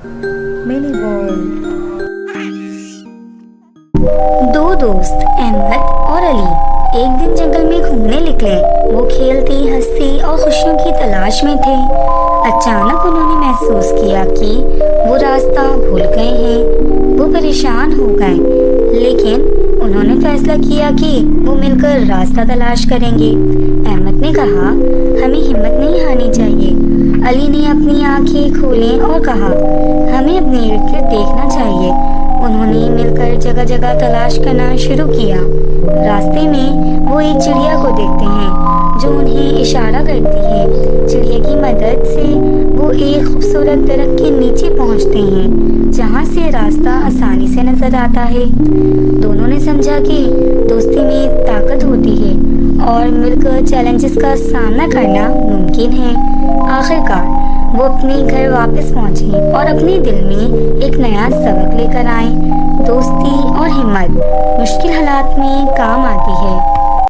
Mini world. दो दोस्त अहमद और अली एक दिन जंगल में घूमने निकले। वो खेलते हंसते और खुशियों की तलाश में थे। अचानक उन्होंने महसूस किया कि वो रास्ता भूल गए हैं। वो परेशान हो गए, लेकिन उन्होंने फैसला किया कि वो मिलकर रास्ता तलाश करेंगे। अहमद ने कहा, हमें हिम्मत नहीं हारनी चाहिए। अली ने अपनी आंखें खोली और कहा, हमें अपने इर्द गिर्द देखना चाहिए। उन्होंने मिलकर जगह जगह तलाश करना शुरू किया। रास्ते में वो एक चिड़िया को देखते हैं जो उन्हें इशारा करती है। चिड़िया की मदद से वो एक खूबसूरत दरख्त के नीचे पहुंचते हैं, जहां से रास्ता आसानी से नजर आता है। दोनों ने समझा कि दोस्ती में ताकत होती है और मिलकर चैलेंजेस का सामना करना मुमकिन है। आखिरकार वो अपने घर वापस पहुंचे और अपने दिल में एक नया सबक लेकर आए। दोस्ती और हिम्मत मुश्किल हालात में काम